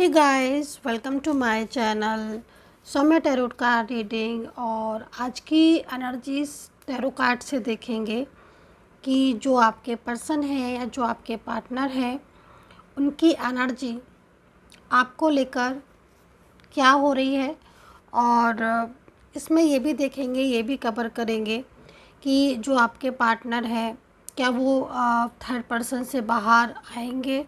Hey guys, welcome to my channel Saumya tarot card reading. और आज की एनर्जीज टैरो कार्ड से देखेंगे कि जो आपके पर्सन है या जो आपके पार्टनर है उनकी एनर्जी आपको लेकर क्या हो रही है। और इसमें ये भी देखेंगे, ये भी कवर करेंगे कि जो आपके पार्टनर है क्या वो थर्ड पर्सन से बाहर आएंगे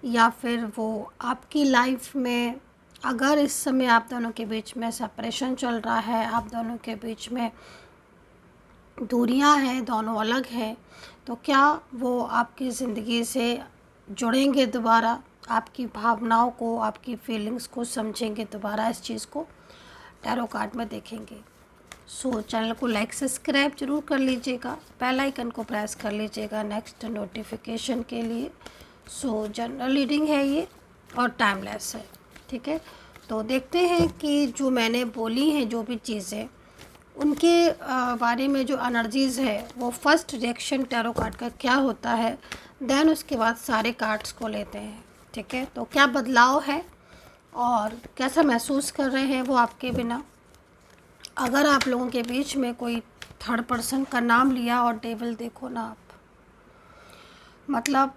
या फिर वो आपकी लाइफ में, अगर इस समय आप दोनों के बीच में सेपरेशन चल रहा है, आप दोनों के बीच में दूरियां हैं, दोनों अलग हैं, तो क्या वो आपकी ज़िंदगी से जुड़ेंगे दोबारा, आपकी भावनाओं को, आपकी फीलिंग्स को समझेंगे दोबारा। इस चीज़ को टैरो कार्ड में देखेंगे। सो चैनल को लाइक सब्सक्राइब जरूर कर लीजिएगा, बेल आइकन को प्रेस कर लीजिएगा नेक्स्ट नोटिफिकेशन के लिए। सो जनरल रीडिंग है ये और टाइमलेस है, ठीक है। तो देखते हैं कि जो मैंने बोली हैं जो भी चीज़ें, उनके बारे में जो एनर्जीज़ है वो फर्स्ट रिएक्शन टैरो कार्ड का क्या होता है, देन उसके बाद सारे कार्ड्स को लेते हैं, ठीक है। तो क्या बदलाव है और कैसा महसूस कर रहे हैं वो आपके बिना। अगर आप लोगों के बीच में कोई थर्ड पर्सन का नाम लिया और डेविल देखो ना आप, मतलब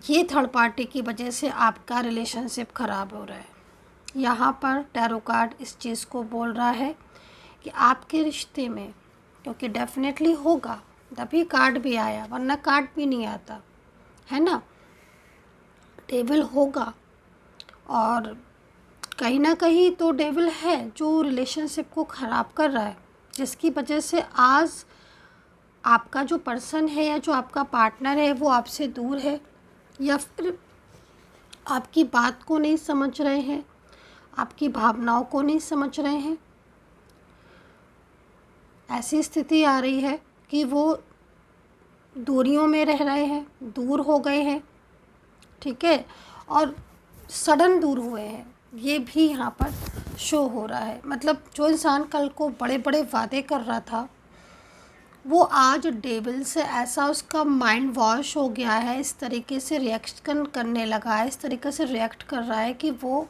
ये थर्ड पार्टी की वजह से आपका रिलेशनशिप ख़राब हो रहा है। यहाँ पर टैरो कार्ड इस चीज़ को बोल रहा है कि आपके रिश्ते में, क्योंकि डेफिनेटली होगा, तभी कार्ड भी आया, वरना कार्ड भी नहीं आता, है ना। डेविल होगा और कहीं ना कहीं तो डेविल है जो रिलेशनशिप को ख़राब कर रहा है, जिसकी वजह से आज आपका जो पर्सन है या जो आपका पार्टनर है वो आपसे दूर है, या फिर आपकी बात को नहीं समझ रहे हैं, आपकी भावनाओं को नहीं समझ रहे हैं। ऐसी स्थिति आ रही है कि वो दूरियों में रह रहे हैं, दूर हो गए हैं, ठीक है, और सडन दूर हुए हैं, ये भी यहाँ पर शो हो रहा है। मतलब जो इंसान कल को बड़े बड़े वादे कर रहा था वो आज डेविल से ऐसा उसका माइंड वॉश हो गया है, इस तरीके से रिएक्शन करने लगा है, इस तरीके से रिएक्ट कर रहा है कि वो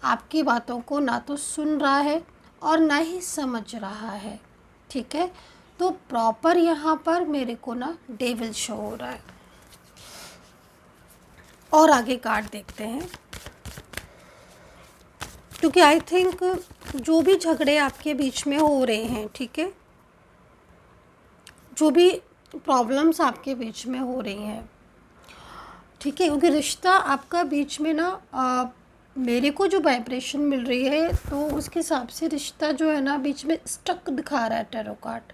आपकी बातों को ना तो सुन रहा है और ना ही समझ रहा है, ठीक है। तो प्रॉपर यहाँ पर मेरे को ना डेविल शो हो रहा है। और आगे कार्ड देखते हैं, क्योंकि आई थिंक जो भी झगड़े आपके बीच में हो रहे हैं, ठीक है, जो भी प्रॉब्लम्स आपके बीच में हो रही हैं, ठीक है, क्योंकि रिश्ता आपका बीच में ना मेरे को जो वाइब्रेशन मिल रही है तो उसके हिसाब से रिश्ता जो है ना बीच में स्टक दिखा रहा है टैरो कार्ड।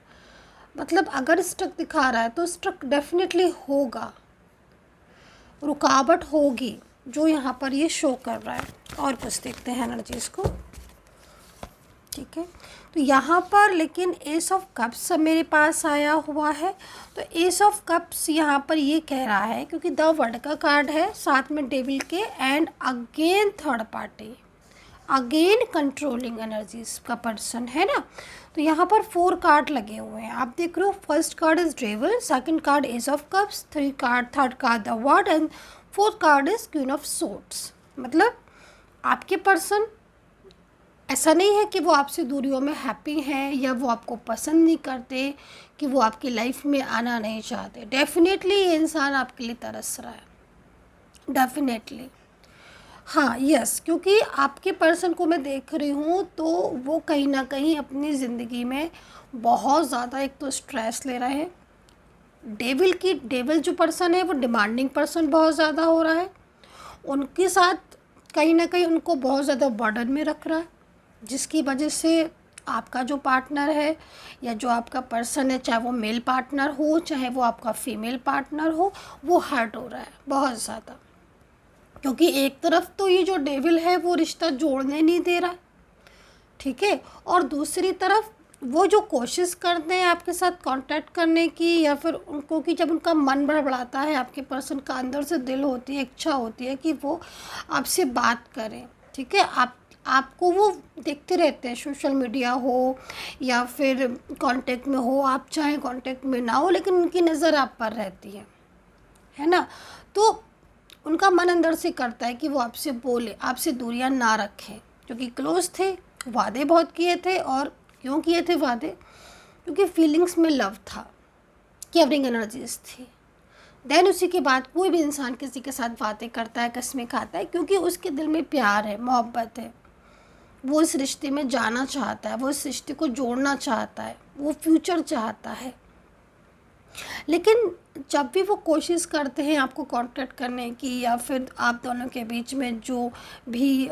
मतलब अगर स्टक दिखा रहा है तो स्टक डेफिनेटली होगा, रुकावट होगी, जो यहाँ पर ये शो कर रहा है। और कुछ देखते हैं एनर्जीज़ को, ठीक है। तो यहाँ पर लेकिन एस ऑफ कप्स मेरे पास आया हुआ है। तो एस ऑफ कप्स यहाँ पर ये कह रहा है, क्योंकि द वर्ल्ड का कार्ड है साथ में डेविल के, and again third party, again controlling energies का पर्सन है ना। तो यहाँ पर 4 कार्ड लगे हुए हैं, आप देख रहे हो। First card is devil, second card S of cups, third card the world and fourth card is queen of swords. मतलब आपके पर्सन, ऐसा नहीं है कि वो आपसे दूरियों में हैप्पी हैं या वो आपको पसंद नहीं करते, कि वो आपकी लाइफ में आना नहीं चाहते। डेफिनेटली ये इंसान आपके लिए तरस रहा है, डेफिनेटली, हाँ, यस, क्योंकि आपके पर्सन को मैं देख रही हूँ तो वो कहीं ना कहीं अपनी ज़िंदगी में बहुत ज़्यादा एक तो स्ट्रेस ले रहे हैं। डेविल जो पर्सन है वो डिमांडिंग पर्सन बहुत ज़्यादा हो रहा है, उनके साथ कहीं ना कहीं उनको बहुत ज़्यादा बर्डन में रख रहा है, जिसकी वजह से आपका जो पार्टनर है या जो आपका पर्सन है, चाहे वो मेल पार्टनर हो चाहे वो आपका फीमेल पार्टनर हो, वो हर्ट हो रहा है बहुत ज़्यादा। क्योंकि एक तरफ तो ये जो डेविल है वो रिश्ता जोड़ने नहीं दे रहा है, ठीक है, और दूसरी तरफ वो जो कोशिश करते हैं आपके साथ कांटेक्ट करने की, या फिर उनको कि जब उनका मन बड़बड़ाता है, आपके पर्सन का अंदर से दिल होती है, इच्छा होती है कि वो आपसे बात करें, ठीक है। आपको वो देखते रहते हैं, सोशल मीडिया हो या फिर कांटेक्ट में हो, आप चाहे कांटेक्ट में ना हो, लेकिन उनकी नज़र आप पर रहती है ना। तो उनका मन अंदर से करता है कि वो आपसे बोले, आपसे दूरियां ना रखें, क्योंकि क्लोज थे, वादे बहुत किए थे। और क्यों किए थे वादे? क्योंकि फीलिंग्स में लव था, केयरिंग एनर्जीज थी। देन उसी के बाद कोई भी इंसान किसी के साथ बातें करता है, कस्में खाता है, क्योंकि उसके दिल में प्यार है, मोहब्बत है, वो इस रिश्ते में जाना चाहता है, वो इस रिश्ते को जोड़ना चाहता है, वो फ्यूचर चाहता है। लेकिन जब भी वो कोशिश करते हैं आपको कांटेक्ट करने की, या फिर आप दोनों के बीच में जो भी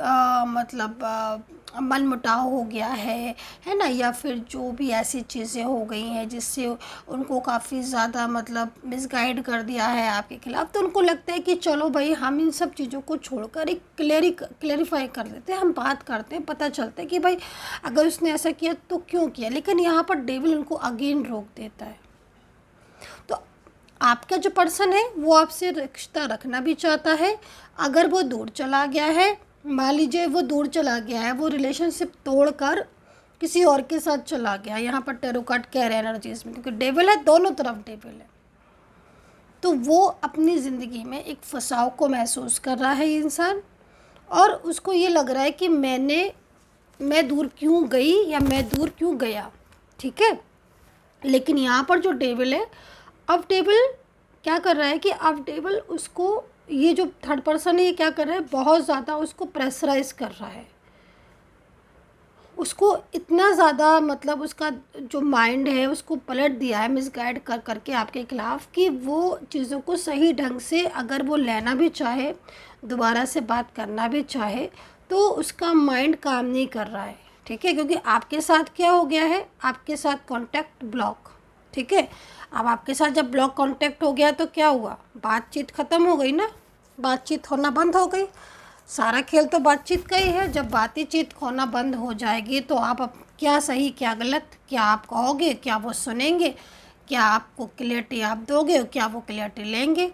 मनमुटाव हो गया है ना, या फिर जो भी ऐसी चीज़ें हो गई हैं जिससे उनको काफ़ी ज़्यादा मिसगाइड कर दिया है आपके खिलाफ़, तो उनको लगता है कि चलो भाई हम इन सब चीज़ों को छोड़कर एक क्लेरिफाई कर देते हैं, हम बात करते हैं, पता चलता है कि भाई अगर उसने ऐसा किया तो क्यों किया। लेकिन यहाँ पर डेविल उनको अगेन रोक देता है। तो आपका जो पर्सन है वो आपसे रिश्ता रखना भी चाहता है। अगर वो दूर चला गया है, मान लीजिए वो दूर चला गया है, वो रिलेशनशिप तोड़कर किसी और के साथ चला गया, यहाँ पर टैरो कार्ड कह रहे हैं एनर्जीज में, क्योंकि डेविल है, दोनों तरफ डेविल है, तो वो अपनी ज़िंदगी में एक फंसाव को महसूस कर रहा है ये इंसान। और उसको ये लग रहा है कि मैं दूर क्यों गई या मैं दूर क्यों गया, ठीक है। लेकिन यहाँ पर जो डेविल है, अब डेविल क्या कर रहा है कि अब डेविल उसको, ये जो थर्ड पर्सन है, ये क्या कर रहा है, बहुत ज़्यादा उसको प्रेशराइज कर रहा है, उसको इतना ज़्यादा उसका जो माइंड है उसको पलट दिया है मिसगाइड कर करके आपके खिलाफ़, कि वो चीज़ों को सही ढंग से अगर वो लेना भी चाहे, दोबारा से बात करना भी चाहे, तो उसका माइंड काम नहीं कर रहा है, ठीक है। क्योंकि आपके साथ क्या हो गया है, आपके साथ कांटेक्ट ब्लॉक, ठीक है। अब आपके साथ जब ब्लॉक कांटेक्ट हो गया तो क्या हुआ, बातचीत ख़त्म हो गई ना, बातचीत होना बंद हो गई। सारा खेल तो बातचीत का ही है। जब बातचीत होना बंद हो जाएगी तो आप अब क्या सही क्या गलत, क्या आप कहोगे, क्या वो सुनेंगे, क्या आपको क्लियरिटी आप दोगे, क्या वो क्लियरिटी लेंगे,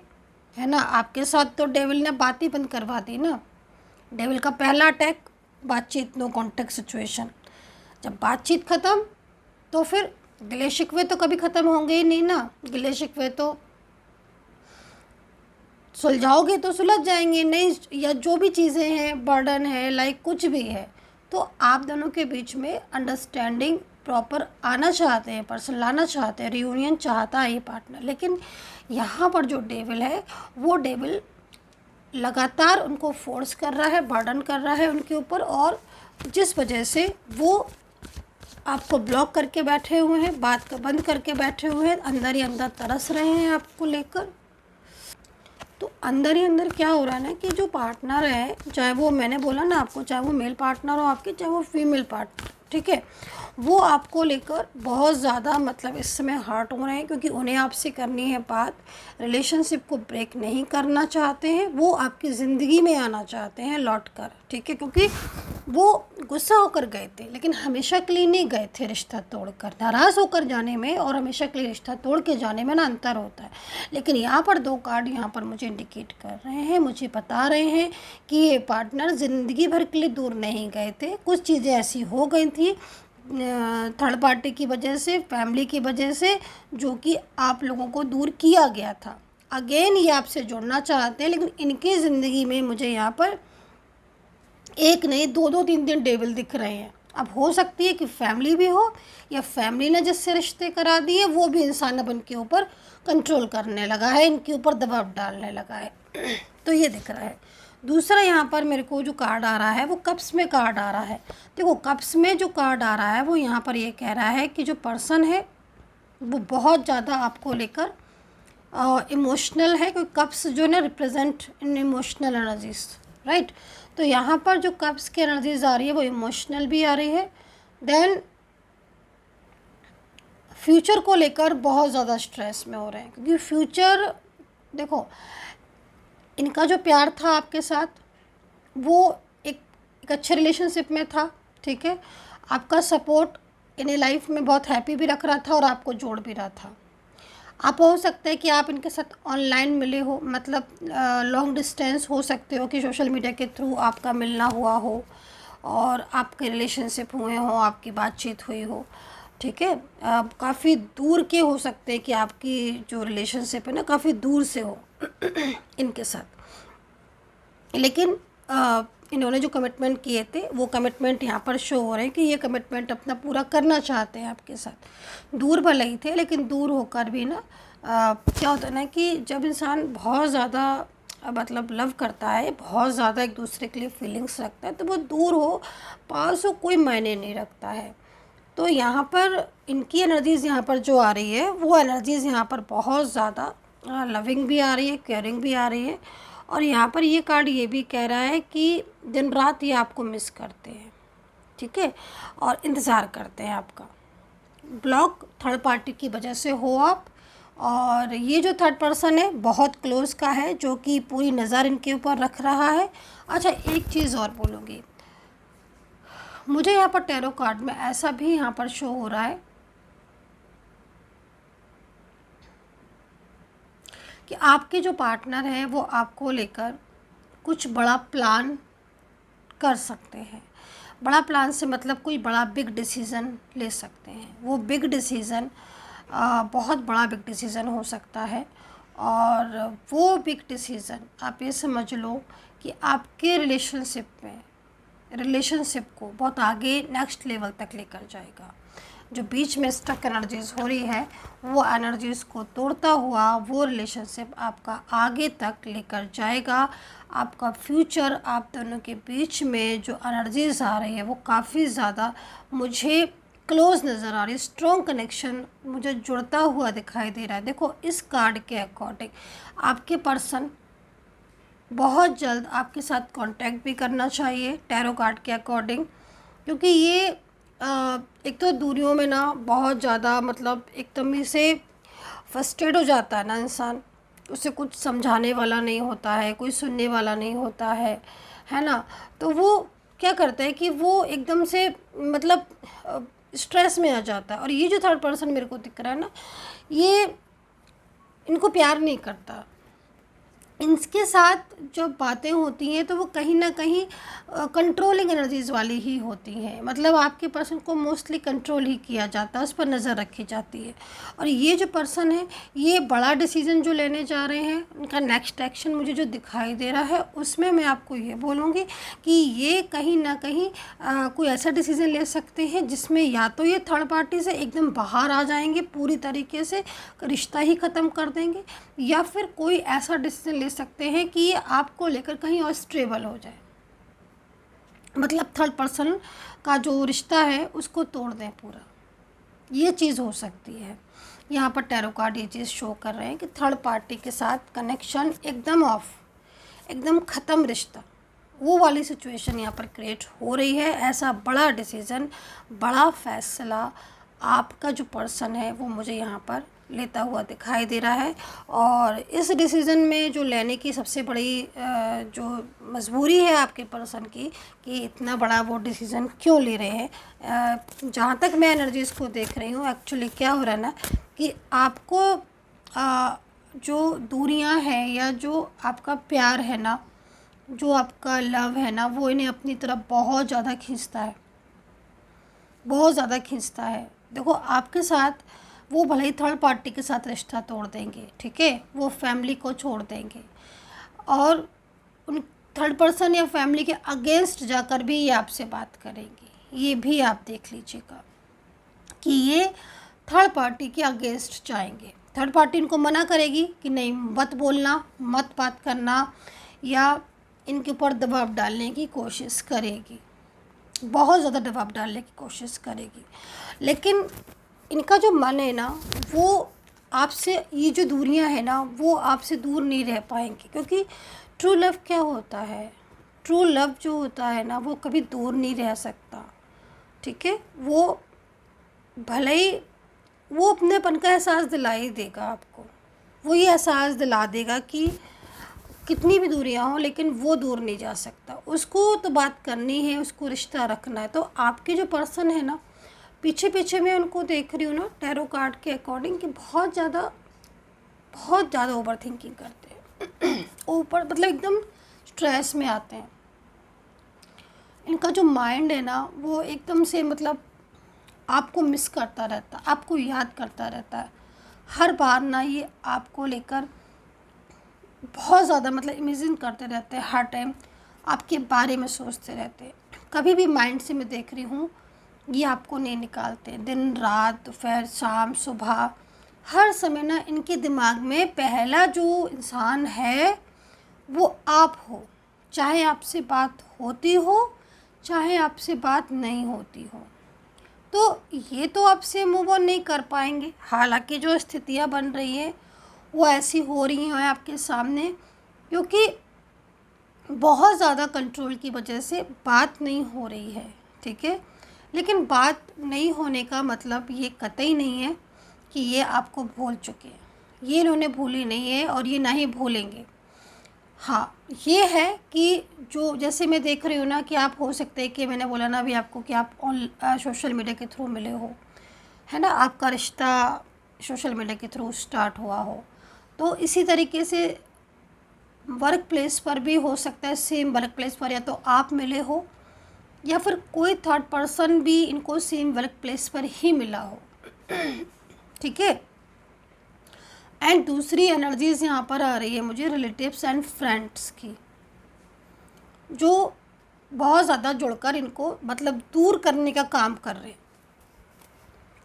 है ना। आपके साथ तो डेविल ने बात ही बंद करवा दी ना। डेविल का पहला अटैक, बातचीत, नो कॉन्टेक्ट सिचुएशन। जब बातचीत ख़त्म तो फिर गिले शिकवे तो कभी ख़त्म होंगे ही नहीं ना। गिले शिकवे तो सुलझाओगे तो सुलझ जाएंगे नहीं, या जो भी चीज़ें हैं, बर्डन है, लाइक कुछ भी है, तो आप दोनों के बीच में अंडरस्टैंडिंग प्रॉपर आना चाहते हैं, पर्सन लाना चाहते हैं, रियूनियन चाहता है ये पार्टनर। लेकिन यहाँ पर जो डेविल है, वो डेविल लगातार उनको फोर्स कर रहा है, बर्डन कर रहा है उनके ऊपर, और जिस वजह से वो आपको ब्लॉक करके बैठे हुए हैं, बात का बंद करके बैठे हुए हैं, अंदर ही अंदर तरस रहे हैं आपको लेकर। तो अंदर ही अंदर क्या हो रहा है ना, कि जो पार्टनर है, चाहे वो, मैंने बोला ना आपको, चाहे वो मेल पार्टनर हो आपके, चाहे वो फीमेल पार्टनर, ठीक है, वो आपको लेकर बहुत ज़्यादा इस समय हर्ट हो रहे हैं, क्योंकि उन्हें आपसे करनी है बात, रिलेशनशिप को ब्रेक नहीं करना चाहते हैं, वो आपकी ज़िंदगी में आना चाहते हैं लौट कर, ठीक है। क्योंकि वो गुस्सा होकर गए थे, लेकिन हमेशा के लिए नहीं गए थे रिश्ता तोड़कर। नाराज़ होकर जाने में और हमेशा के लिए रिश्ता तोड़ के जाने में ना अंतर होता है। लेकिन यहाँ पर दो कार्ड यहाँ पर मुझे इंडिकेट कर रहे हैं, मुझे बता रहे हैं कि ये पार्टनर ज़िंदगी भर के लिए दूर नहीं गए थे। कुछ चीज़ें ऐसी हो गई थी थर्ड पार्टी की वजह से, फैमिली की वजह से, जो कि आप लोगों को दूर किया गया था। अगेन ये आपसे जुड़ना चाहते हैं, लेकिन इनकी ज़िंदगी में मुझे यहाँ पर एक नहीं, दो दो तीन तीन डेविल दिख रहे हैं। अब हो सकती है कि फैमिली भी हो, या फैमिली ने जिससे रिश्ते करा दिए वो भी इंसान अब इनके ऊपर कंट्रोल करने लगा है, इनके ऊपर दबाव डालने लगा है। तो ये दिख रहा है। दूसरा यहाँ पर मेरे को जो कार्ड आ रहा है वो कप्स में कार्ड आ रहा है। देखो कप्स में जो कार्ड आ रहा है वो यहाँ पर ये कह रहा है कि जो पर्सन है वो बहुत ज़्यादा आपको लेकर इमोशनल है, क्योंकि कप्स जो है ना represent in emotional energies, right. तो यहाँ पर जो कप्स की एनर्जीज आ रही है वो इमोशनल भी आ रही है। देन फ्यूचर को लेकर बहुत ज़्यादा स्ट्रेस में हो रहे हैं, क्योंकि फ्यूचर, देखो इनका जो प्यार था आपके साथ वो एक अच्छे रिलेशनशिप में था, ठीक है। आपका सपोर्ट इन्हें लाइफ में बहुत हैप्पी भी रख रहा था और आपको जोड़ भी रहा था। आप हो सकता है कि आप इनके साथ ऑनलाइन मिले हो, लॉन्ग डिस्टेंस हो सकते हो कि सोशल मीडिया के थ्रू आपका मिलना हुआ हो और आपके रिलेशनशिप हुए हो, आपकी बातचीत हुई हो, ठीक है। काफ़ी दूर के हो सकते हैं कि आपकी जो रिलेशनशिप है ना काफ़ी दूर से हो इनके साथ। लेकिन इन्होंने जो कमिटमेंट किए थे वो कमिटमेंट यहाँ पर शो हो रहे हैं कि ये कमिटमेंट अपना पूरा करना चाहते हैं आपके साथ। दूर भले ही थे लेकिन दूर होकर भी ना क्या होता है ना कि जब इंसान बहुत ज़्यादा मतलब लव करता है, बहुत ज़्यादा एक दूसरे के लिए फीलिंग्स रखता है, तो वो दूर हो पास हो कोई मायने नहीं रखता है। तो यहाँ पर इनकी एनर्जीज़ यहाँ पर जो आ रही है वो एनर्जीज़ यहाँ पर बहुत ज़्यादा लविंग भी आ रही है, केयरिंग भी आ रही है। और यहाँ पर ये कार्ड ये भी कह रहा है कि दिन रात ये आपको मिस करते हैं, ठीक है, और इंतज़ार करते हैं आपका। ब्लॉक थर्ड पार्टी की वजह से हो आप, और ये जो थर्ड पर्सन है बहुत क्लोज का है जो कि पूरी नज़र इनके ऊपर रख रहा है। अच्छा, एक चीज़ और बोलूँगी, मुझे यहाँ पर टैरो कार्ड में ऐसा भी यहाँ पर शो हो रहा है कि आपके जो पार्टनर है वो आपको लेकर कुछ बड़ा प्लान कर सकते हैं। बड़ा प्लान से मतलब कोई बड़ा बिग डिसीज़न ले सकते हैं। वो बिग डिसीज़न बहुत बड़ा बिग डिसीज़न हो सकता है, और वो बिग डिसीज़न आप ये समझ लो कि आपके रिलेशनशिप को बहुत आगे नेक्स्ट लेवल तक लेकर जाएगा। जो बीच में स्टक एनर्जीज़ हो रही है वो एनर्जीज़ को तोड़ता हुआ वो रिलेशनशिप आपका आगे तक लेकर जाएगा। आपका फ्यूचर, आप दोनों के बीच में जो एनर्जीज़ आ रही है वो काफ़ी ज़्यादा मुझे क्लोज नज़र आ रही है। स्ट्रॉन्ग कनेक्शन मुझे जुड़ता हुआ दिखाई दे रहा है। देखो, इस कार्ड के अकॉर्डिंग आपके पर्सन बहुत जल्द आपके साथ कांटेक्ट भी करना चाहिए टैरो कार्ड के अकॉर्डिंग, क्योंकि ये एक तो दूरियों में ना बहुत ज़्यादा मतलब एकदम ही से फ्रस्ट्रेट हो जाता है ना इंसान। उसे कुछ समझाने वाला नहीं होता है, कोई सुनने वाला नहीं होता है ना। तो वो क्या करता है कि वो एकदम से मतलब स्ट्रेस में आ जाता है। और ये जो थर्ड पर्सन मेरे को दिख रहा है ना, ये इनको प्यार नहीं करता। इनके साथ जो बातें होती हैं तो वो कहीं ना कहीं कंट्रोलिंग एनर्जीज़ वाली ही होती हैं। मतलब आपके पर्सन को मोस्टली कंट्रोल ही किया जाता है, उस पर नज़र रखी जाती है। और ये जो पर्सन है ये बड़ा डिसीज़न जो लेने जा रहे हैं, उनका नेक्स्ट एक्शन मुझे जो दिखाई दे रहा है उसमें मैं आपको ये बोलूँगी कि ये कहीं ना कहीं कोई ऐसा डिसीज़न ले सकते हैं जिसमें या तो ये थर्ड पार्टी से एकदम बाहर आ जाएंगे, पूरी तरीके से रिश्ता ही ख़त्म कर देंगे, या फिर कोई ऐसा डिसीजन ले सकते हैं कि ये आपको लेकर कहीं और स्टेबल हो जाए। मतलब थर्ड पर्सन का जो रिश्ता है उसको तोड़ दें पूरा, ये चीज़ हो सकती है। यहाँ पर टैरो कार्ड ये चीज़ शो कर रहे हैं कि थर्ड पार्टी के साथ कनेक्शन एकदम ऑफ, एकदम ख़त्म रिश्ता, वो वाली सिचुएशन यहाँ पर क्रिएट हो रही है। ऐसा बड़ा डिसीज़न, बड़ा फैसला आपका जो पर्सन है वो मुझे यहाँ पर लेता हुआ दिखाई दे रहा है। और इस डिसीज़न में जो लेने की सबसे बड़ी जो मजबूरी है आपके पर्सन की कि इतना बड़ा वो डिसीज़न क्यों ले रहे हैं। जहाँ तक मैं एनर्जीज़ को देख रही हूँ, एक्चुअली क्या हो रहा है ना कि आपको जो दूरियाँ हैं या जो आपका प्यार है ना, जो आपका लव है ना, वो इन्हें अपनी तरफ बहुत ज़्यादा खींचता है, बहुत ज़्यादा खींचता है। देखो, आपके साथ वो भले ही थर्ड पार्टी के साथ रिश्ता तोड़ देंगे, ठीक है, वो फैमिली को छोड़ देंगे और उन थर्ड पर्सन या फैमिली के अगेंस्ट जाकर भी ये आपसे बात करेंगे। ये भी आप देख लीजिएगा कि ये थर्ड पार्टी के अगेंस्ट जाएंगे। थर्ड पार्टी इनको मना करेगी कि नहीं, मत बोलना, मत बात करना, या इनके ऊपर दबाव डालने की कोशिश करेगी, बहुत ज़्यादा दबाव डालने की कोशिश करेगी। लेकिन इनका जो मन है ना वो आपसे, ये जो दूरियां है ना वो आपसे दूर नहीं रह पाएंगी, क्योंकि ट्रू लव क्या होता है, ट्रू लव जो होता है ना वो कभी दूर नहीं रह सकता, ठीक है। वो भले ही वो अपनेपन का एहसास दिला ही देगा आपको, वो ये एहसास दिला देगा कि कितनी भी दूरियां हों लेकिन वो दूर नहीं जा सकता। उसको तो बात करनी है, उसको रिश्ता रखना है। तो आपके जो पर्सन है ना, पीछे पीछे मैं उनको देख रही हूँ ना टैरो कार्ड के अकॉर्डिंग कि बहुत ज़्यादा ओवर थिंकिंग करते हैं ऊपर मतलब एकदम स्ट्रेस में आते हैं। इनका जो माइंड है ना वो एकदम से मतलब आपको मिस करता रहता है, आपको याद करता रहता है हर बार ना। ये आपको लेकर बहुत ज़्यादा मतलब इमेजिन करते रहते हैं, हर टाइम आपके बारे में सोचते रहते हैं। कभी भी माइंड से मैं देख रही हूँ ये आपको नहीं निकालते। दिन रात, दोपहर, शाम, सुबह, हर समय ना इनके दिमाग में पहला जो इंसान है वो आप हो। चाहे आपसे बात होती हो, चाहे आपसे बात नहीं होती हो, तो ये तो आपसे मूव ऑन नहीं कर पाएंगे। हालांकि जो स्थितियाँ बन रही हैं वो ऐसी हो रही हैं आपके सामने, क्योंकि बहुत ज़्यादा कंट्रोल की वजह से बात नहीं हो रही है, ठीक है। लेकिन बात नहीं होने का मतलब ये कतई नहीं है कि ये आपको भूल चुके हैं। ये इन्होंने भूली नहीं है और ये ना ही भूलेंगे। हाँ, ये है कि जो जैसे मैं देख रही हूँ ना कि आप हो सकते हैं कि मैंने बोला ना अभी आपको कि आप सोशल मीडिया के थ्रू मिले हो, है ना, आपका रिश्ता सोशल मीडिया के थ्रू स्टार्ट हुआ हो। तो इसी तरीके से वर्क प्लेस पर भी हो सकता है, सेम वर्क प्लेस पर या तो आप मिले हो या फिर कोई थर्ड पर्सन भी इनको सेम वर्क प्लेस पर ही मिला हो, ठीक है। एंड दूसरी एनर्जीज यहाँ पर आ रही है मुझे रिलेटिव्स एंड फ्रेंड्स की, जो बहुत ज़्यादा जुड़कर इनको मतलब दूर करने का काम कर रहे हैं,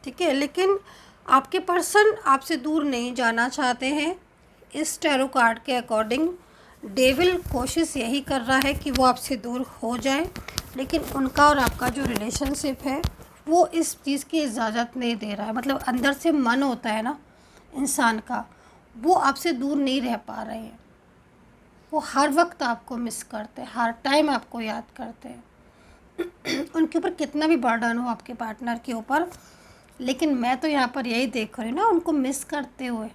ठीक है। लेकिन आपके पर्सन आपसे दूर नहीं जाना चाहते हैं। इस टैरो कार्ड के अकॉर्डिंग डेविल कोशिश यही कर रहा है कि वो आपसे दूर हो जाए, लेकिन उनका और आपका जो रिलेशनशिप है वो इस चीज़ की इजाज़त नहीं दे रहा है। मतलब अंदर से मन होता है ना इंसान का, वो आपसे दूर नहीं रह पा रहे हैं। वो हर वक्त आपको मिस करते हैं, हर टाइम आपको याद करते हैं। उनके ऊपर कितना भी बर्डन हो आपके पार्टनर के ऊपर, लेकिन मैं तो यहाँ पर यही देख रही हूँ ना उनको मिस करते हुए।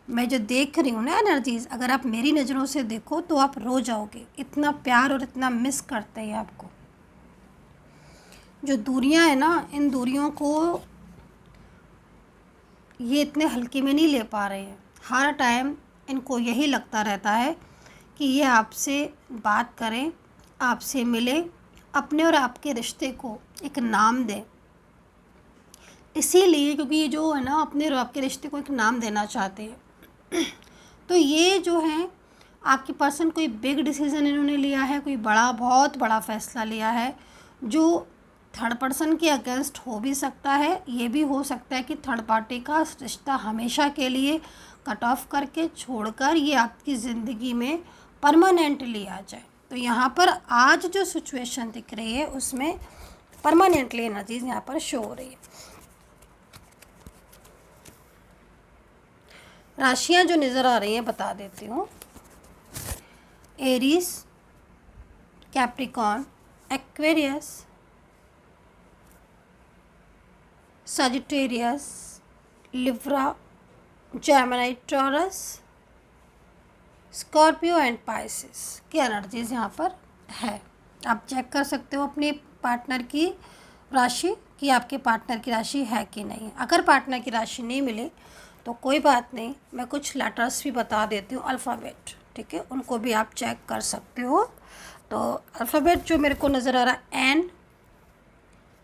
मैं जो देख रही हूँ ना एनर्जीज़, अगर आप मेरी नज़रों से देखो तो आप रो जाओगे। इतना प्यार और इतना मिस करते हैं आपको। जो दूरियां हैं ना, इन दूरियों को ये इतने हल्के में नहीं ले पा रहे हैं। हर टाइम इनको यही लगता रहता है कि ये आपसे बात करें, आपसे मिले, अपने और आपके रिश्ते को एक नाम दें। इसीलिए क्योंकि ये जो है ना अपने और आपके रिश्ते को एक नाम देना चाहते हैं। तो ये जो है आपके पर्सन कोई बिग डिसीज़न इन्होंने लिया है, कोई बड़ा बहुत बड़ा फ़ैसला लिया है जो थर्ड पर्सन के अगेंस्ट हो भी सकता है। ये भी हो सकता है कि थर्ड पार्टी का रिश्ता हमेशा के लिए कट ऑफ करके छोड़कर ये आपकी ज़िंदगी में परमानेंटली आ जाए। तो यहाँ पर आज जो सिचुएशन दिख रही है उसमें परमानेंटली एनर्जीज यहाँ पर शो हो रही है। राशियाँ जो नज़र आ रही हैं बता देती हूँ। Aries, Capricorn, Aquarius, Sagittarius, Libra, Gemini, taurus, Scorpio and Pisces की एनर्जीज यहाँ पर है। आप चेक कर सकते हो अपने पार्टनर की राशि कि आपके पार्टनर की राशि है कि नहीं। अगर पार्टनर की राशि नहीं मिले तो कोई बात नहीं, मैं कुछ लेटर्स भी बता देती हूँ, अल्फ़ाबेट, ठीक है, उनको भी आप चेक कर सकते हो। तो अल्फ़ाबेट जो मेरे को नज़र आ रहा है N,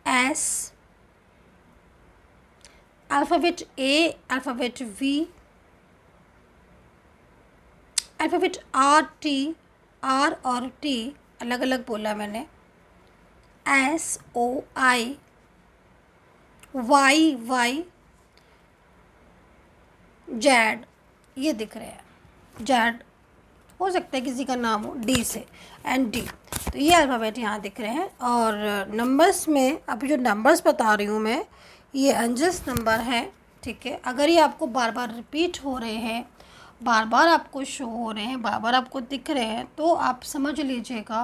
S, alphabet A, alphabet V, alphabet R, T, R और टी अलग अलग बोला मैंने, S, O, I, Y, Y, Z, ये दिख रहे हैं। जैड हो सकता है किसी का नाम हो, डी से, एंड डी। तो ये अल्फ़ाबेट यहाँ दिख रहे हैं। और नंबर्स में अभी जो नंबर्स बता रही हूँ मैं, ये एंजल्स नंबर हैं, ठीक है। अगर ये आपको बार बार रिपीट हो रहे हैं, बार बार आपको शो हो रहे हैं, बार बार आपको दिख रहे हैं, तो आप समझ लीजिएगा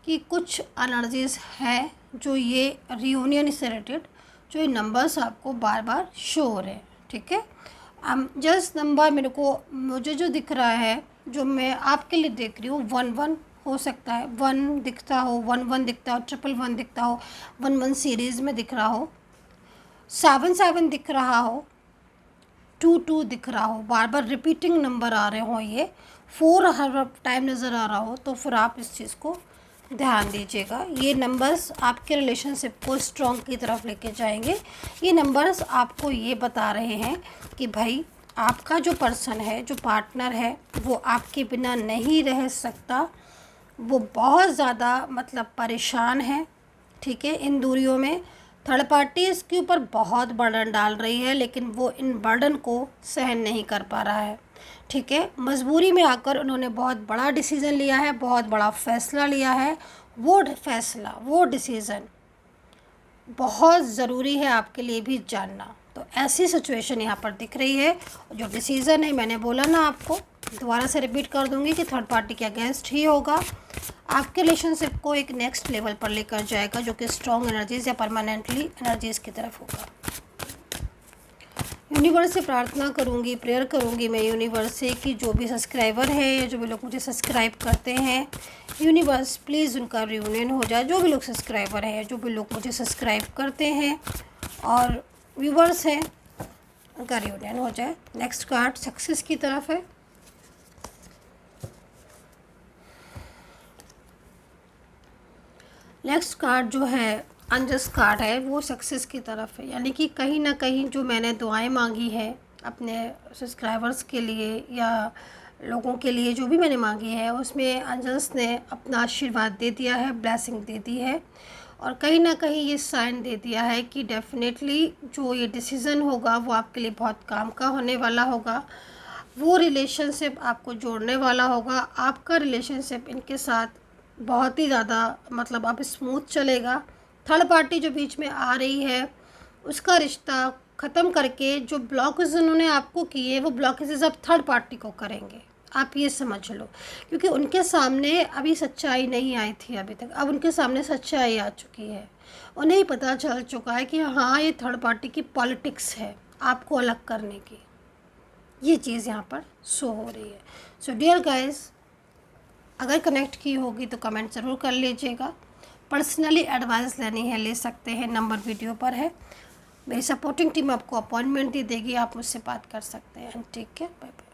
कि कुछ एनर्जीज़ हैं जो ये रियूनियन से रिलेटेड, जो ये नंबर्स आपको बार बार शो हो रहे हैं, ठीक है। जस्ट नंबर मुझे जो दिख रहा है, जो मैं आपके लिए देख रही हूँ, 1 हो सकता है, 1 दिखता हो, 1 दिखता हो, 1 दिखता हो, 1 सीरीज़ में दिख रहा हो, 7 दिख रहा हो, 2 दिख रहा हो, बार बार रिपीटिंग नंबर आ रहे हो, ये 4 हर टाइम नज़र आ रहा हो, तो फिर आप इस चीज़ को ध्यान दीजिएगा। ये नंबर्स आपके रिलेशनशिप को स्ट्रॉन्ग की तरफ लेके जाएंगे। ये नंबर्स आपको ये बता रहे हैं कि भाई आपका जो पर्सन है, जो पार्टनर है, वो आपके बिना नहीं रह सकता। वो बहुत ज़्यादा मतलब परेशान है, ठीक है, इन दूरियों में। थर्ड पार्टी इसके ऊपर बहुत बर्डन डाल रही है, लेकिन वो इन बर्डन को सहन नहीं कर पा रहा है, ठीक है। मजबूरी में आकर उन्होंने बहुत बड़ा डिसीज़न लिया है, बहुत बड़ा फ़ैसला लिया है। वो फैसला, वो डिसीज़न बहुत ज़रूरी है आपके लिए भी जानना। तो ऐसी सिचुएशन यहाँ पर दिख रही है। जो डिसीज़न है, मैंने बोला ना आपको, दोबारा से रिपीट कर दूंगी कि थर्ड पार्टी के अगेंस्ट ही होगा, आपके रिलेशनशिप को एक नेक्स्ट लेवल पर लेकर जाएगा, जो कि स्ट्रॉन्ग एनर्जीज़ या परमानेंटली एनर्जीज़ की तरफ होगा। यूनिवर्स से प्रार्थना करूंगी, प्रेयर करूंगी मैं यूनिवर्स से कि जो भी सब्सक्राइबर है या जो भी लोग मुझे सब्सक्राइब करते हैं, यूनिवर्स प्लीज़ उनका रियूनियन हो जाए। जो भी लोग सब्सक्राइबर हैं, जो भी लोग मुझे सब्सक्राइब करते हैं और व्यूवर्स हैं, उनका रियूनियन हो जाए। नेक्स्ट कार्ड सक्सेस की तरफ है। नेक्स्ट कार्ड जो है अनजस्ट कार्ड है, वो सक्सेस की तरफ है। यानी कि कहीं ना कहीं जो मैंने दुआएं मांगी है अपने सब्सक्राइबर्स के लिए या लोगों के लिए, जो भी मैंने मांगी है, उसमें अनजस्ट ने अपना आशीर्वाद दे दिया है, ब्लेसिंग दे दी है, और कहीं ना कहीं ये साइन दे दिया है कि डेफिनेटली जो ये डिसीज़न होगा वो आपके लिए बहुत काम का होने वाला होगा। वो रिलेशनशिप आपको जोड़ने वाला होगा। आपका रिलेशनशिप इनके साथ बहुत ही ज़्यादा मतलब अब स्मूथ चलेगा। थर्ड पार्टी जो बीच में आ रही है, उसका रिश्ता ख़त्म करके जो ब्लॉकेज उन्होंने आपको किए, वो ब्लॉकेजेस अब थर्ड पार्टी को करेंगे, आप ये समझ लो। क्योंकि उनके सामने अभी सच्चाई नहीं आई थी अभी तक, अब उनके सामने सच्चाई आ चुकी है। उन्हें पता चल चुका है कि हाँ, ये थर्ड पार्टी की पॉलिटिक्स है आपको अलग करने की। ये चीज़ यहाँ पर शो हो रही है। सो डियर गाइस, अगर कनेक्ट की होगी तो कमेंट ज़रूर कर लीजिएगा। पर्सनली एडवाइस लेनी है, ले सकते हैं, नंबर वीडियो पर है। मेरी सपोर्टिंग टीम आपको अपॉइंटमेंट दे देगी, आप मुझसे बात कर सकते हैं। ठीक है, बाय बाय।